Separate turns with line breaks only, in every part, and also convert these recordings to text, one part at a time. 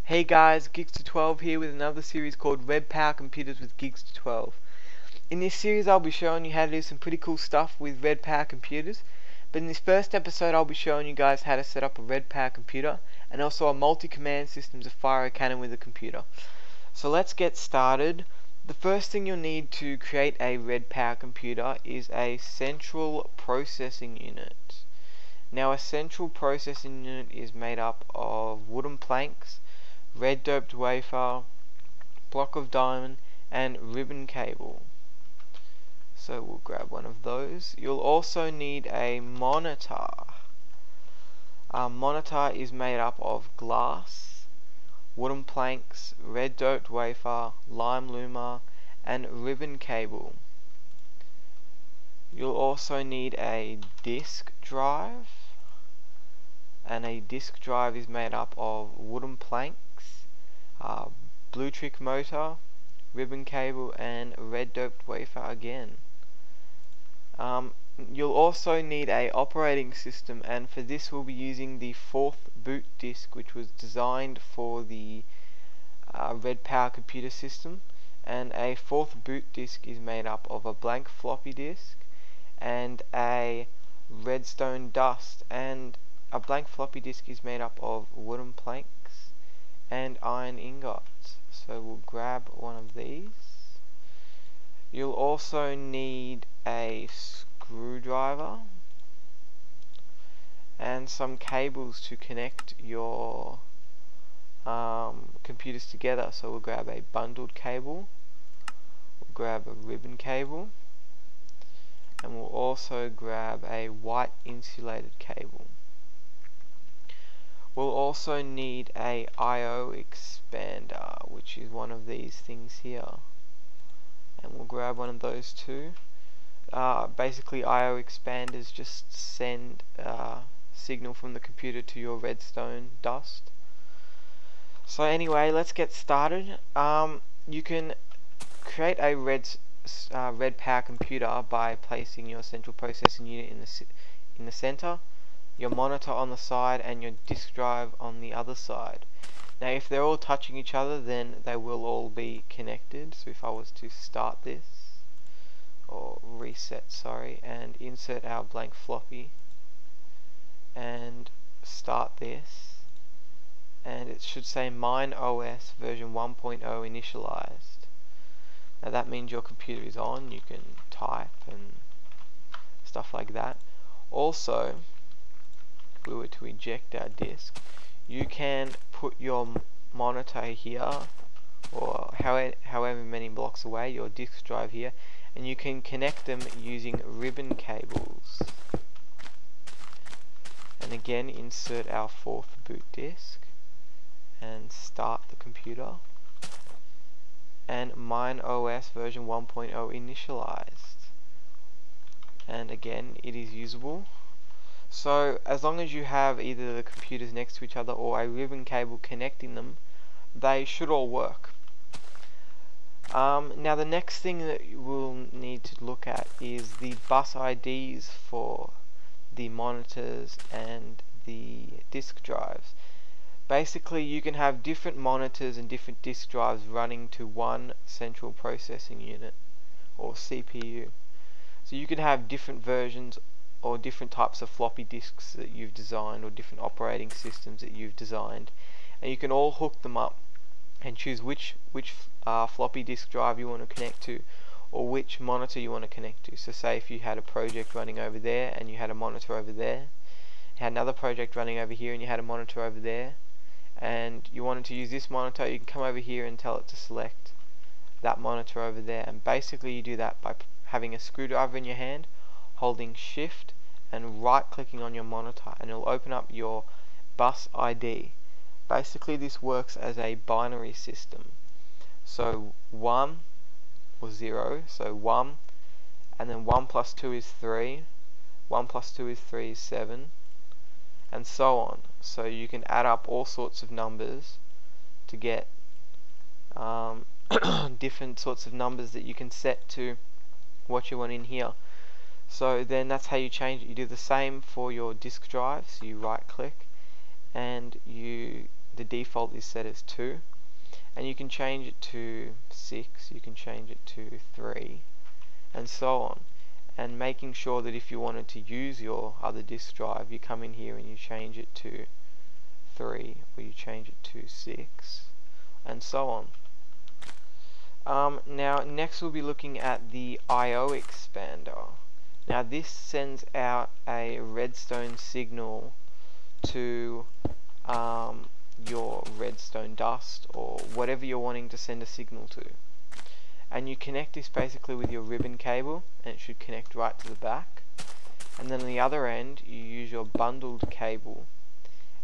Hey guys, Gigsta12 here with another series called Redpower Computers with Gigsta12. In this series I'll be showing you how to do some pretty cool stuff with Redpower computers, but in this first episode I'll be showing you guys how to set up a Redpower computer and also a multi-command system to fire a cannon with a computer. So let's get started. The first thing you'll need to create a Redpower computer is a central processing unit. Now a central processing unit is made up of wooden planks, red doped wafer, block of diamond, and ribbon cable. So we'll grab one of those. You'll also need a monitor. Our monitor is made up of glass, wooden planks, red doped wafer, lime luma, and ribbon cable. You'll also need a disk drive, and a disk drive is made up of wooden planks, blue trick motor, ribbon cable, and red doped wafer again. You'll also need a operating system, and for this we'll be using the 4th boot disk, which was designed for the Redpower computer system. And a 4th boot disk is made up of a blank floppy disk and a redstone dust, and a blank floppy disk is made up of wooden planks and iron ingots. So we'll grab one of these. You'll also need a screwdriver and some cables to connect your computers together. So we'll grab a bundled cable, we'll grab a ribbon cable, and we'll also grab a white insulated cable. We'll also need a I/O expander, which is one of these things here, and we'll grab one of those too. Basically I/O expanders just send signal from the computer to your redstone dust. So anyway, let's get started. You can create a Redpower computer by placing your central processing unit in the center, your monitor on the side, and your disk drive on the other side. Now if they're all touching each other, then they will all be connected. So if I was to start this, or reset, sorry, and insert our blank floppy and start this, and it should say Mine OS version 1.0 initialized. Now that means your computer is on. You can type and stuff like that. Also, if we were to eject our disk, you can put your monitor here, or however many blocks away, your disk drive here, and you can connect them using ribbon cables. And again, insert our 4th boot disk and start the computer, and Mine OS version 1.0 initialized, and again it is usable. So as long as you have either the computers next to each other or a ribbon cable connecting them, they should all work. Now the next thing that you will need to look at is the bus IDs for the monitors and the disk drives. Basically you can have different monitors and different disk drives running to one central processing unit, or CPU. So you can have different versions or different types of floppy disks that you've designed, or different operating systems that you've designed, and you can all hook them up and choose which floppy disk drive you want to connect to, or which monitor you want to connect to. So say if you had a project running over there and you had a monitor over there, you had another project running over here and you had a monitor over there, and you wanted to use this monitor, you can come over here and tell it to select that monitor over there. And basically you do that by having a screwdriver in your hand, holding shift and right clicking on your monitor, and it'll open up your bus ID. Basically this works as a binary system. So 1 or 0, so 1, and then 1 plus 2 is 3, 1 plus 2 is 3 is 7, and so on. So you can add up all sorts of numbers to get different sorts of numbers that you can set to what you want in here. So then that's how you change it. You do the same for your disk drive. So you right click and you the default is set as 2, and you can change it to 6, you can change it to 3, and so on. And making sure that if you wanted to use your other disk drive, you come in here and you change it to 3, or you change it to 6, and so on. Now next we'll be looking at the I/O expander. Now this sends out a redstone signal to your redstone dust or whatever you're wanting to send a signal to. And you connect this basically with your ribbon cable, and it should connect right to the back. And then on the other end you use your bundled cable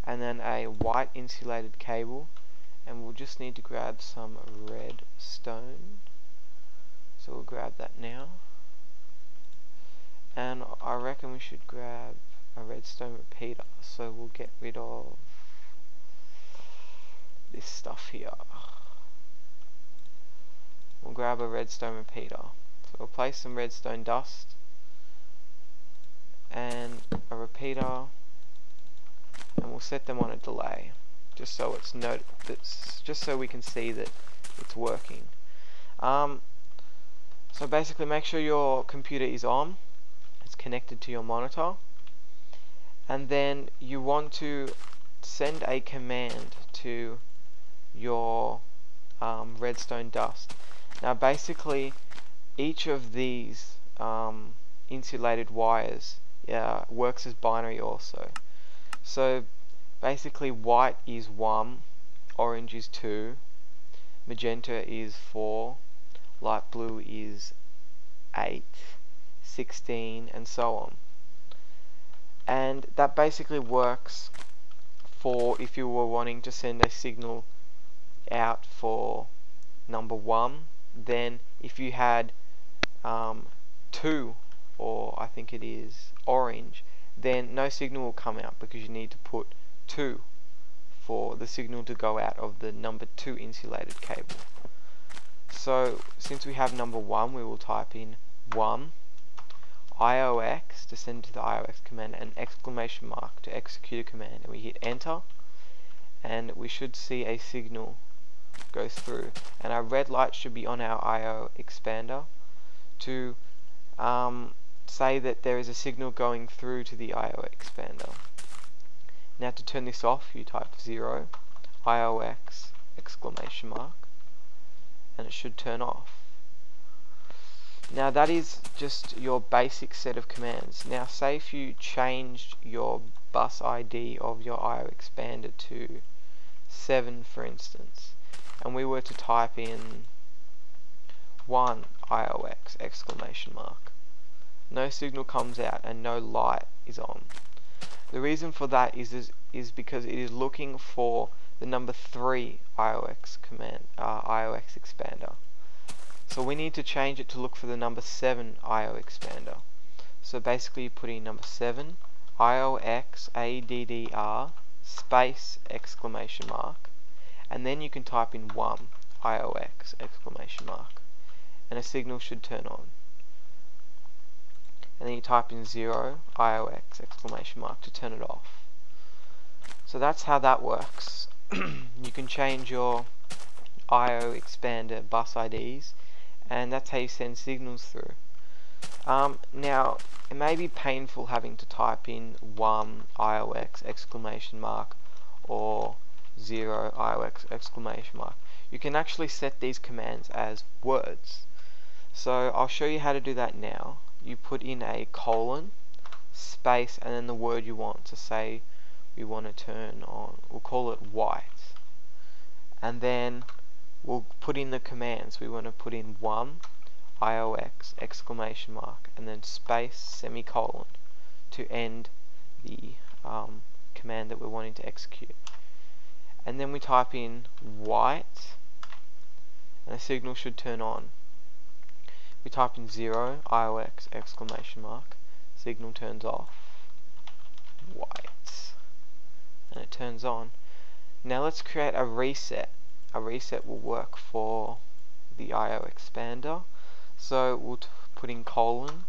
and then a white insulated cable, and we'll just need to grab some redstone, so we'll grab that now. And I reckon we should grab a redstone repeater, so we'll get rid of this stuff here. We'll grab a redstone repeater, so we'll place some redstone dust and a repeater, and we'll set them on a delay, just so it's just so we can see that it's working. So basically, make sure your computer is on, it's connected to your monitor, and then you want to send a command to your redstone dust. Now basically, each of these insulated wires works as binary also. So basically, white is 1, orange is 2, magenta is 4, light blue is 8, 16, and so on. And that basically works for if you were wanting to send a signal out for number 1, then if you had 2, or I think it is orange, then no signal will come out because you need to put 2 for the signal to go out of the number 2 insulated cable. So since we have number 1, we will type in 1 IOX to send to the IOX command, and exclamation mark to execute a command, and we hit enter, and we should see a signal go through, and our red light should be on our I/O expander to say that there is a signal going through to the I/O expander. Now to turn this off, you type 0 IOX exclamation mark, and it should turn off. Now that is just your basic set of commands. Now say if you changed your bus ID of your I/O expander to 7 for instance, and we were to type in 1 IOX exclamation mark, no signal comes out and no light is on. The reason for that is because it is looking for the number 3 IOX command, IOX expander. So we need to change it to look for the number 7 I/O expander. So basically you put in number 7 IOX ADDR space exclamation mark, and then you can type in 1 IOX exclamation mark, and a signal should turn on. And then you type in 0 IOX exclamation mark to turn it off. So that's how that works. You can change your I/O expander bus IDs, and that's how you send signals through. Now it may be painful having to type in 1 IOX exclamation mark or 0 IOX exclamation mark. You can actually set these commands as words. So I'll show you how to do that now. You put in a colon, space, and then the word you want. So say we want to turn on, we'll call it white, and then we'll put in the commands. We want to put in 1 IOX exclamation mark and then space semicolon to end the command that we're wanting to execute. And then we type in white, and a signal should turn on. We type in 0 IOX exclamation mark, signal turns off, white, and it turns on. Now let's create a reset. A reset will work for the I/O expander. So we'll put in colon,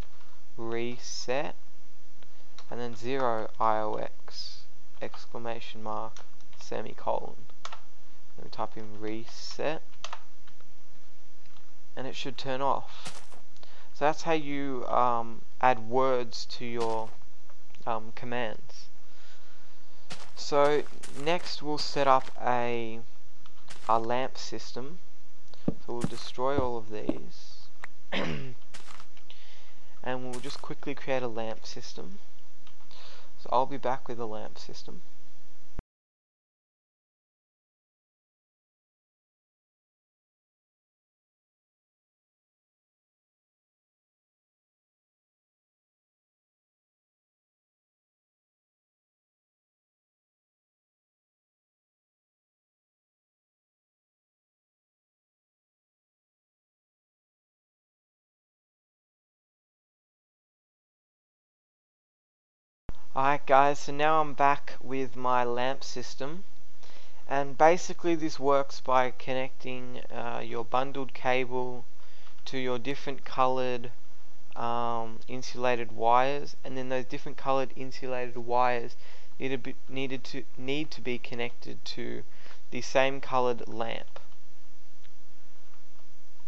reset, and then 0 IOX exclamation mark, semicolon. Then we type in reset, and it should turn off. So that's how you add words to your commands. So next we'll set up a lamp system. So we'll destroy all of these and we'll just quickly create a lamp system. So I'll be back with a lamp system. Alright guys, so now I'm back with my lamp system, and basically this works by connecting your bundled cable to your different colored insulated wires, and then those different colored insulated wires need to be connected to the same colored lamp.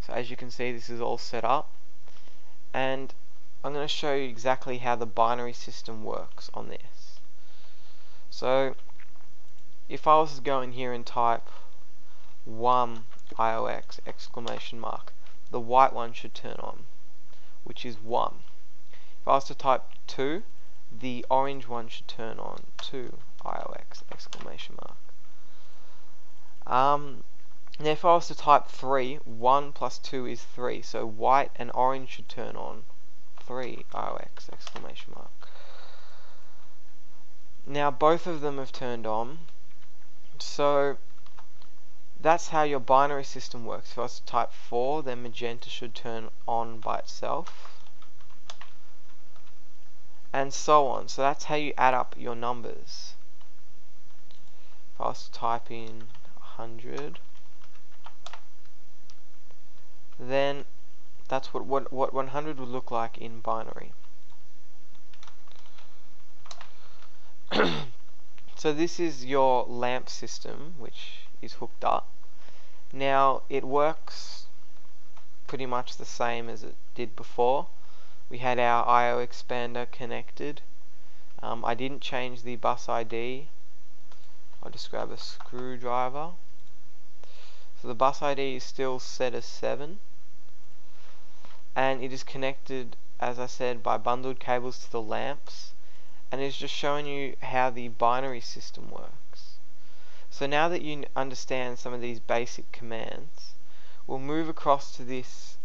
So as you can see, this is all set up, and I'm going to show you exactly how the binary system works on this. So if I was to go in here and type 1 IOX exclamation mark, the white one should turn on, which is 1. If I was to type 2, the orange one should turn on, 2 IOX exclamation mark. Now if I was to type 3, 1 plus 2 is 3, so white and orange should turn on, 3 IOX exclamation mark. Now both of them have turned on, so that's how your binary system works. If I was to type 4, then magenta should turn on by itself, and so on. So that's how you add up your numbers. If I was to type in 100, then that's what 100 would look like in binary. So this is your lamp system, which is hooked up. Now it works pretty much the same as it did before. We had our I/O expander connected. I didn't change the bus ID. I'll just grab a screwdriver. So the bus ID is still set as 7, and it is connected, as I said, by bundled cables to the lamps, and it's just showing you how the binary system works. So now that you understand some of these basic commands, we'll move across to this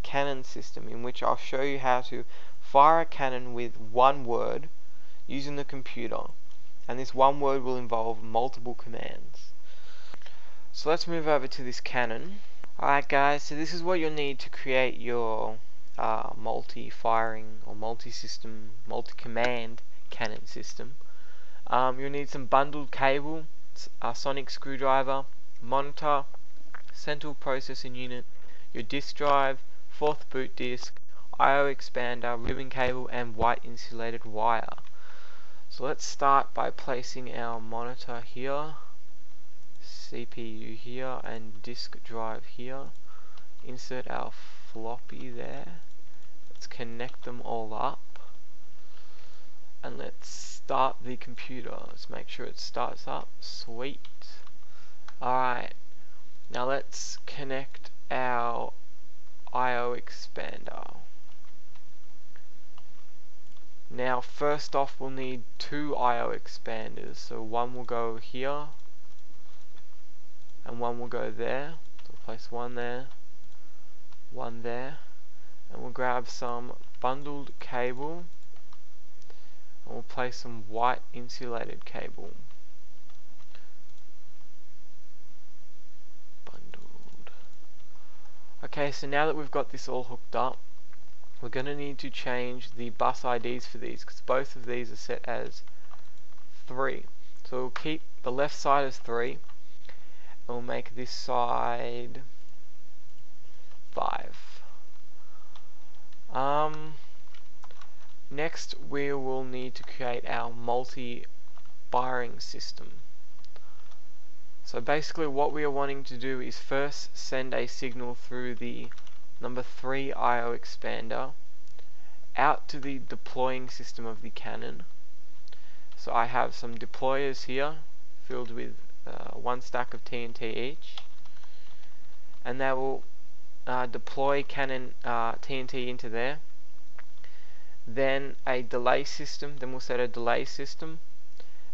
cannon system, in which I'll show you how to fire a cannon with one word using the computer, and this one word will involve multiple commands. So let's move over to this cannon. Alright guys, so this is what you'll need to create your multi-firing or multi-system, multi-command cannon system. You'll need some bundled cable, a sonic screwdriver, monitor, central processing unit, your disk drive, 4th boot disk, I/O expander, ribbon cable, and white insulated wire. So let's start by placing our monitor here, CPU here, and disk drive here. Insert our floppy there. Let's connect them all up, and let's start the computer. Let's make sure it starts up. Sweet. Alright, now let's connect our I/O expander. Now first off, we'll need 2 I/O expanders, so one will go here and one will go there. So we'll place one there, and we'll grab some bundled cable, and we'll place some white insulated cable. Bundled. Okay, so now that we've got this all hooked up, we're going to need to change the bus IDs for these, because both of these are set as 3. So we'll keep the left side as 3, and we'll make this side 5. Next we will need to create our multi-firing system. So basically what we are wanting to do is first send a signal through the number 3 I/O expander out to the deploying system of the cannon. So I have some deployers here filled with one stack of TNT each, and they will deploy cannon TNT into there. Then a delay system, then we'll set a delay system.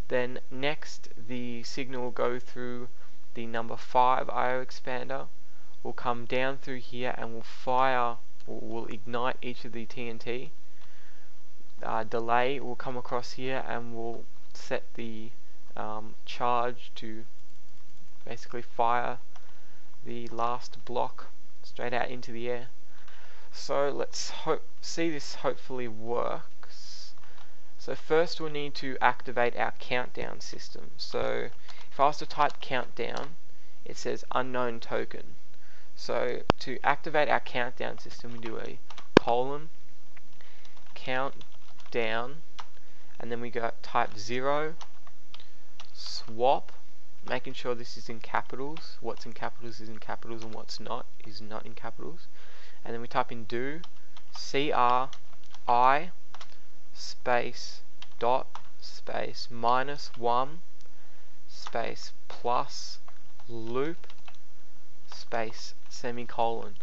Then next the signal will go through the number 5 I/O expander, will come down through here and will fire, or will ignite each of the TNT. Delay will come across here and will set the charge to basically fire the last block straight out into the air. So let's see this hopefully works. So first we'll need to activate our countdown system. So if I was to type countdown, it says unknown token. So to activate our countdown system, we do a colon countdown, and then we go type 0 swap, making sure this is in capitals. What's in capitals is in capitals, and what's not is not in capitals. And then we type in do CRI space dot space -1 space plus loop space semicolon,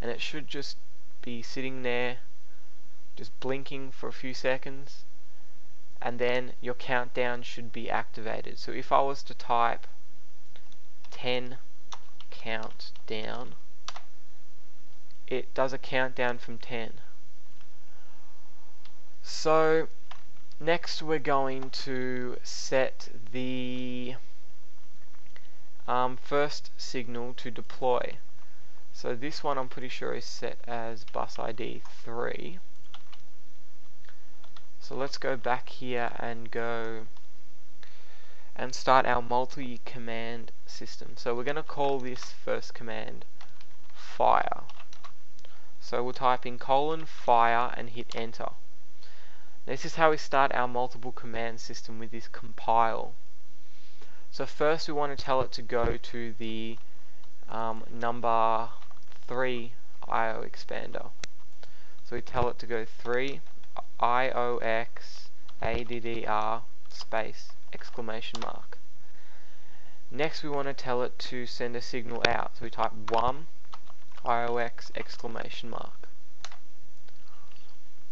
and it should just be sitting there just blinking for a few seconds, and then your countdown should be activated. So if I was to type 10 countdown, it does a countdown from 10. So next we're going to set the first signal to deploy. So this one I'm pretty sure is set as bus ID 3. So let's go back here and go and start our multi-command system. So we're going to call this first command fire. So we'll type in colon fire and hit enter. This is how we start our multiple command system with this compile. So first we want to tell it to go to the number 3 I/O expander. So we tell it to go 3 IOX ADDR space exclamation mark. Next we want to tell it to send a signal out. So we type 1 IOX exclamation mark.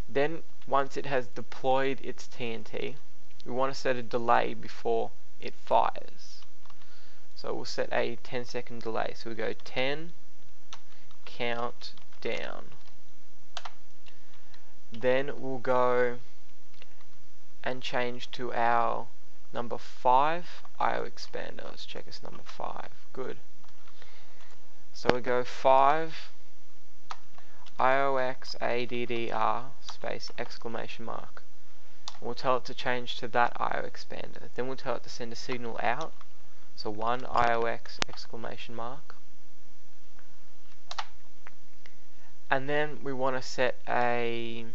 Then once it has deployed its TNT, we want to set a delay before it fires. So we'll set a 10-second delay. So we go 10 count down. Then we'll go and change to our number 5 I/O expander. Let's check it's number 5. Good. So we go 5 IOX ADDR space exclamation mark. We'll tell it to change to that I/O expander. Then we'll tell it to send a signal out. So 1 IOX exclamation mark. And then we want to set a,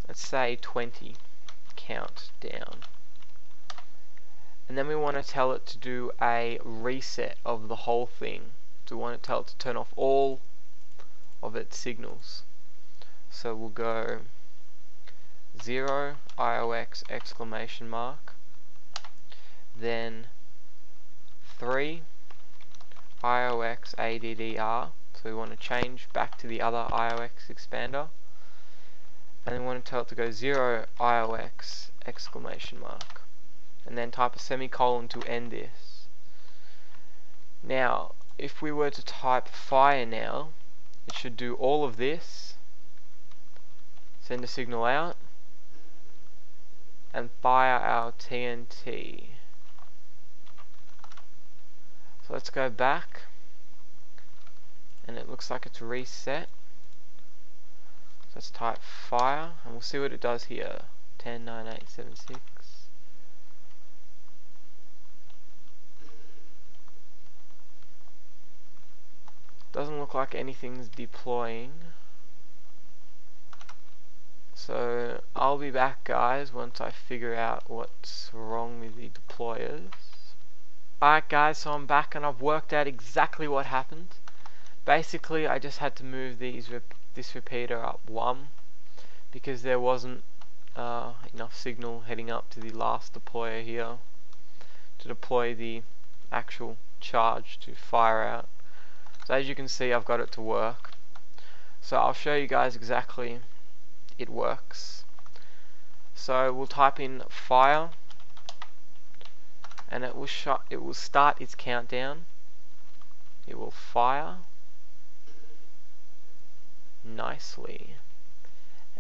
let's say 20 count down. And then we want to tell it to do a reset of the whole thing. So we want to tell it to turn off all of its signals. So we'll go 0 IOX exclamation mark, then 3 IOX ADDR. So we want to change back to the other IOX expander, and then we want to tell it to go 0 IOX exclamation mark, and then type a semicolon to end this. Now if we were to type fire now, it should do all of this, send a signal out, and fire our TNT. So let's go back, and it looks like it's reset. So let's type fire, and we'll see what it does here. 10, 9, 8, 7, 6. Doesn't look like anything's deploying. So I'll be back, guys, once I figure out what's wrong with the deployers. Alright guys, so I'm back and I've worked out exactly what happened. Basically I just had to move this repeater up 1 because there wasn't enough signal heading up to the last deployer here to deploy the actual charge to fire out. So as you can see, I've got it to work. So I'll show you guys exactly it works. So we'll type in fire and it will start its countdown. It will fire nicely,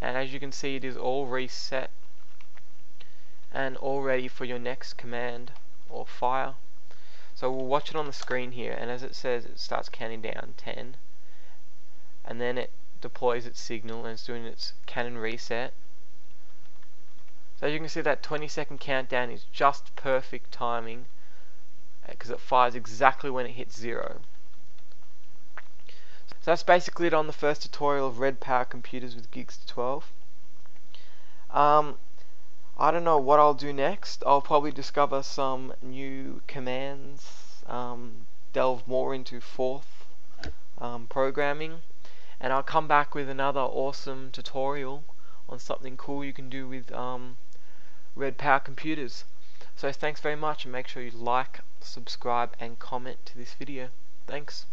and as you can see, it is all reset and all ready for your next command or fire. So we'll watch it on the screen here, and as it says, it starts counting down 10, and then it deploys its signal and it's doing its cannon reset. So as you can see, that 20-second countdown is just perfect timing because it fires exactly when it hits 0. So that's basically it on the first tutorial of Redpower Computers with Gigsta12. I don't know what I'll do next. I'll probably discover some new commands, delve more into forth programming, and I'll come back with another awesome tutorial on something cool you can do with Redpower Computers. So thanks very much, and make sure you like, subscribe and comment to this video. Thanks.